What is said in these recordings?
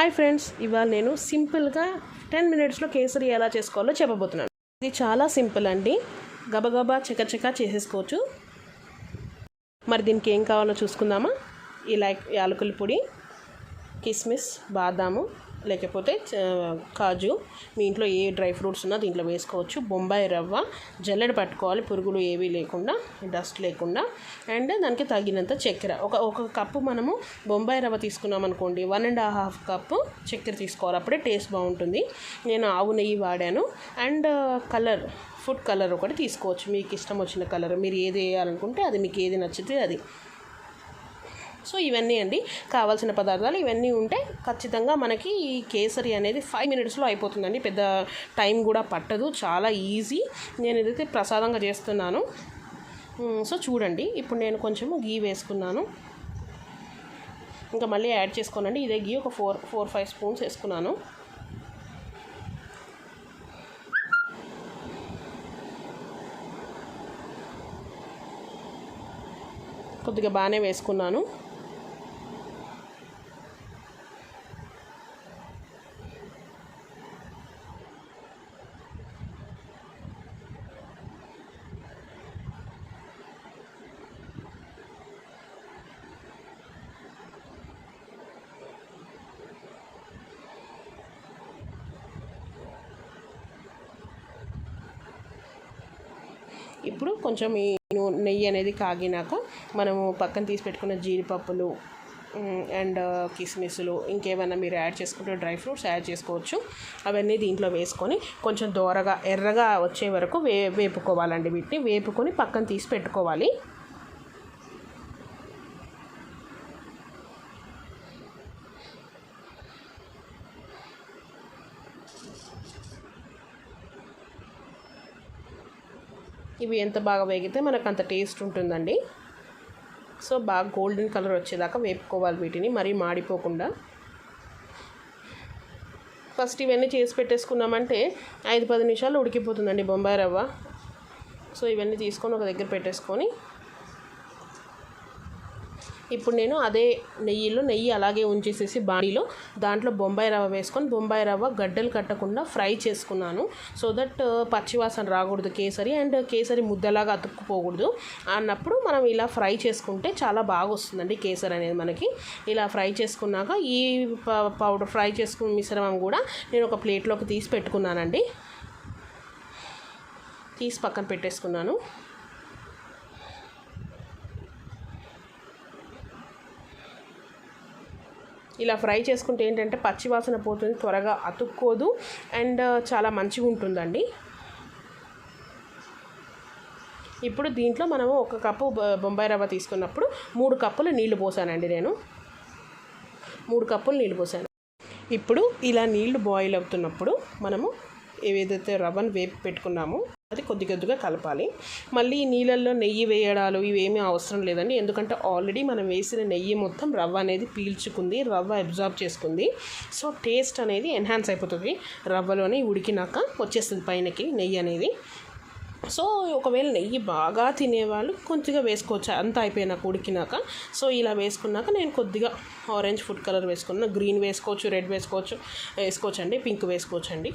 Hi friends, ఇవాళ నేను సింపుల్గా 10 మినిట్స్లో కేసరి ఎలా చేసుకోవాలో చెప్పబోతున్నాను. ఇది చాలా సింపుల్ అండి, గబగబా చకచకా చేసేసుకోవచ్చు. మరి దీనికి ఏం కావాలో చూసుకుందామా. ఇలా యాలకుల పొడి, కిస్మిస్, బాదాము, లేకపోతే కాజు, మీ ఇంట్లో ఏ డ్రై ఫ్రూట్స్ ఉన్నా దీంట్లో వేసుకోవచ్చు. బొంబాయి రవ్వ జల్లెడ పట్టుకోవాలి, పురుగులు ఏవీ లేకుండా, డస్ట్ లేకుండా. అండ్ దానికి తగినంత చక్కెర. ఒక కప్పు మనము బొంబాయి రవ్వ తీసుకున్నాం అనుకోండి, 1.5 కప్పు చక్కెర తీసుకోవాలి, అప్పుడే టేస్ట్ బాగుంటుంది. నేను ఆవు నెయ్యి వాడాను. అండ్ ఫుడ్ కలర్ ఒకటి తీసుకోవచ్చు, మీకు ఇష్టం వచ్చిన కలర్, మీరు ఏది వేయాలనుకుంటే అది, మీకు ఏది నచ్చితే అది. సో ఇవన్నీ అండి కావాల్సిన పదార్థాలు. ఇవన్నీ ఉంటే ఖచ్చితంగా మనకి ఈ కేసరి అనేది 5 మినిట్స్లో అయిపోతుందండి. పెద్ద టైం కూడా పట్టదు, చాలా ఈజీ. నేను ఇదైతే ప్రసాదంగా చేస్తున్నాను. సో చూడండి, ఇప్పుడు నేను కొంచెము ఘీ వేసుకున్నాను. ఇంకా మళ్ళీ యాడ్ చేసుకోనండి. ఇదే ఘీ ఒక 4-5 స్పూన్స్ వేసుకున్నాను. కొద్దిగా బాగానే వేసుకున్నాను. ఇప్పుడు కొంచెం ఈ నెయ్యి అనేది కాగినాక మనము పక్కన తీసి పెట్టుకున్న జీడిపప్పులు అండ్ కిస్మిస్లు, ఇంకేమైనా మీరు యాడ్ చేసుకుంటే డ్రై ఫ్రూట్స్ యాడ్ చేసుకోవచ్చు. అవన్నీ దీంట్లో వేసుకొని కొంచెం దోరగా ఎర్రగా వచ్చే వరకు వేపుకోవాలండి. వీటిని వేపుకొని పక్కన తీసి పెట్టుకోవాలి. ఇవి ఎంత బాగా వేగితే మనకు అంత టేస్ట్ ఉంటుందండి. సో బాగా గోల్డెన్ కలర్ వచ్చేదాకా వేపుకోవాలి వీటిని, మరీ మాడిపోకుండా. ఫస్ట్ ఇవన్నీ చేసి పెట్టేసుకున్నామంటే 5-10 నిమిషాలు ఉడికిపోతుందండి బొంబాయి రవ్వ. సో ఇవన్నీ తీసుకొని ఒక దగ్గర పెట్టేసుకొని, ఇప్పుడు నేను అదే నెయ్యి అలాగే ఉంచేసేసి బాడీలో దాంట్లో బొంబాయి రవ్వ వేసుకొని, బొంబాయి రవ్వ గడ్డలు కట్టకుండా ఫ్రై చేసుకున్నాను. సో దట్ పచ్చివాసన రాకూడదు కేసరి, అండ్ కేసరి ముద్దలాగా అతుక్కుపోకూడదు అన్నప్పుడు మనం ఇలా ఫ్రై చేసుకుంటే చాలా బాగా వస్తుందండి కేసరి అనేది మనకి. ఇలా ఫ్రై చేసుకున్నాక ఈ పౌడర్ ఫ్రై చేసుకున్న మిశ్రమం కూడా నేను ఒక ప్లేట్లోకి తీసి పెట్టుకున్నానండి. తీసి పక్కన పెట్టేసుకున్నాను. ఇలా ఫ్రై చేసుకుంటే ఏంటంటే పచ్చివాసన పోతుంది, త్వరగా అతుక్కోదు, అండ్ చాలా మంచిగా ఉంటుందండి. ఇప్పుడు దీంట్లో మనము 1 కప్పు బొంబాయి రవ్వ తీసుకున్నప్పుడు 3 కప్పులు నీళ్లు పోసానండి. నేను 3 కప్పులు నీళ్లు పోసాను. ఇప్పుడు ఇలా నీళ్లు బాయిల్ అవుతున్నప్పుడు మనము ఏదైతే రవ్వను వేపి పెట్టుకున్నామో అది కొద్దిగా కలపాలి. మళ్ళీ ఈ నీళ్ళల్లో నెయ్యి వేయడాలు ఇవేమీ అవసరం లేదండి, ఎందుకంటే ఆల్రెడీ మనం వేసిన నెయ్యి మొత్తం రవ్వ అనేది పీల్చుకుంది, రవ్వ అబ్జార్బ్ చేసుకుంది. సో టేస్ట్ అనేది ఎన్హాన్స్ అయిపోతుంది, రవ్వలోనే ఉడికినాక వచ్చేస్తుంది పైనకి నెయ్యి అనేది. సో ఒకవేళ నెయ్యి బాగా తినేవాళ్ళు కొంచెంగా వేసుకోవచ్చు, అంతా అయిపోయినాక ఉడికినాక. సో ఇలా వేసుకున్నాక నేను కొద్దిగా ఆరెంజ్ ఫుడ్ కలర్ వేసుకున్నా. గ్రీన్ వేసుకోవచ్చు, రెడ్ వేసుకోవచ్చండి, పింక్ వేసుకోవచ్చండి.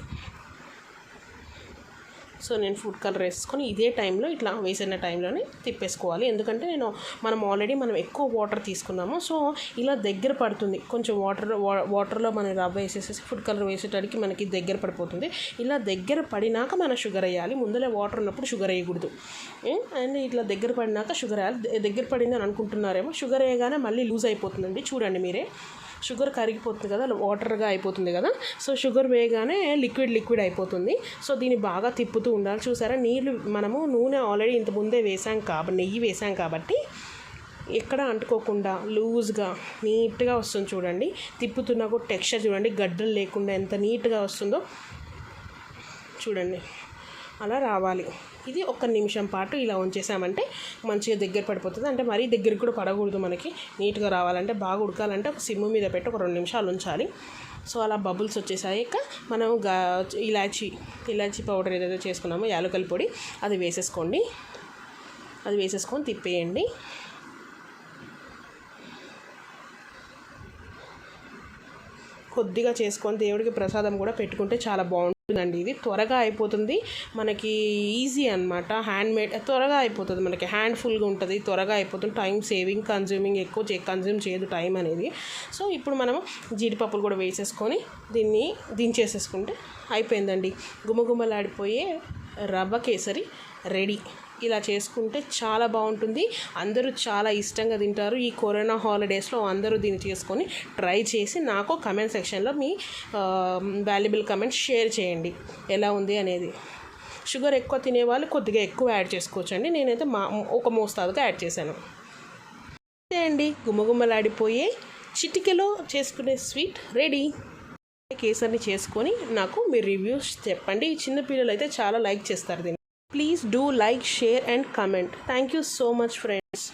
సో నేను ఫుడ్ కలర్ వేసుకొని ఇదే టైంలో ఇట్లా వేసిన టైంలోనే తిప్పేసుకోవాలి, ఎందుకంటే మనం ఆల్రెడీ ఎక్కువ వాటర్ తీసుకున్నాము. సో ఇలా దగ్గర పడుతుంది, కొంచెం వాటర్లో మనం రవ్వ వేసేసి ఫుడ్ కలర్ వేసేటానికి మనకి దగ్గర పడిపోతుంది. ఇలా దగ్గర పడినాక మనం షుగర్ వేయాలి, ముందరే వాటర్ ఉన్నప్పుడు షుగర్ వేయకూడదు. అండ్ ఇట్లా దగ్గర పడినాక షుగర్ వేయాలి. దగ్గర పడిందని అనుకుంటున్నారేమో, షుగర్ వేయగానే మళ్ళీ లూజ్ అయిపోతుందండి. చూడండి మీరే, షుగర్ కరిగిపోతుంది కదా, వాటర్గా అయిపోతుంది కదా. సో షుగర్ వేయగానే లిక్విడ్ అయిపోతుంది. సో దీన్ని బాగా తిప్పుతూ ఉండాలి. చూసారా, మనము నూనె ఆల్రెడీ ఇంత ముందే నెయ్యి వేసాం కాబట్టి ఎక్కడ అంటుకోకుండా లూజ్గా నీట్గా వస్తుంది. చూడండి, తిప్పుతున్నా కూడా టెక్స్చర్ చూడండి, గడ్డలు లేకుండా ఎంత నీట్గా వస్తుందో చూడండి. అలా రావాలి. ఇది 1 నిమిషం పాటు ఇలా ఉంచేసామంటే మంచిగా దగ్గర పడిపోతుంది. అంటే మరీ దగ్గరికి కూడా పడకూడదు, మనకి నీట్గా రావాలంటే, బాగా ఉడకాలంటే ఒక సిమ్ మీద పెట్టి ఒక 2 నిమిషాలు ఉంచాలి. సో అలా బబుల్స్ వచ్చేసాక మనం ఇలాచీ పౌడర్ ఏదైతే చేసుకున్నామో యాలకుల పొడి అది వేసేసుకోండి. అది వేసేసుకొని తిప్పేయండి. కొద్దిగా చేసుకొని దేవుడికి ప్రసాదం కూడా పెట్టుకుంటే చాలా బాగుంటుందండి. ఇది త్వరగా అయిపోతుంది, మనకి ఈజీ అనమాట. హ్యాండ్మేడ్ త్వరగా అయిపోతుంది, మనకి హ్యాండ్ఫుల్గా ఉంటుంది, త్వరగా అయిపోతుంది. టైం సేవింగ్, కన్జ్యూమింగ్ ఎక్కువ కన్జ్యూమ్ చేయదు టైం అనేది. సో ఇప్పుడు మనము జీడిపప్పులు కూడా వేసేసుకొని దీన్ని దించేసేసుకుంటే అయిపోయిందండి. గుమగుమలాడిపోయే రవ్వ కేసరి రెడీ. ఇలా చేసుకుంటే చాలా బాగుంటుంది, అందరూ చాలా ఇష్టంగా తింటారు. ఈ కరోనా హాలిడేస్లో అందరూ దీన్ని చేసుకొని ట్రై చేసి నాకు కమెంట్ సెక్షన్లో మీ వాల్యుబుల్ కమెంట్స్ షేర్ చేయండి ఎలా ఉంది అనేది. షుగర్ ఎక్కువ తినేవాళ్ళు కొద్దిగా ఎక్కువ యాడ్ చేసుకోవచ్చండి. నేనైతే ఒక మోస్తాదుగా యాడ్ చేశాను. అంతే అండి, గుమగుమలాడిపోయే చిటికెలో చేసుకునే స్వీట్ రెడీ. కేసరిని చేసుకొని నాకు మీ రివ్యూస్ చెప్పండి. చిన్నపిల్లలు అయితే చాలా లైక్ చేస్తారు దీన్ని. Please do like, share and comment. Thank you so much friends.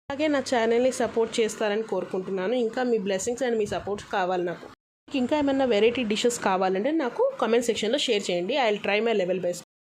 అలాగే నా ఛానల్ని సపోర్ట్ చేస్తారని కోరుకుంటున్నాను. ఇంకా మీ బ్లెస్సింగ్స్ అండ్ మీ సపోర్ట్ కావాలి నాకు. ఇంకా ఏమైనా వెరైటీ డిషెస్ కావాలంటే నాకు కామెంట్ సెక్షన్లో షేర్ చేయండి. I will try my level best.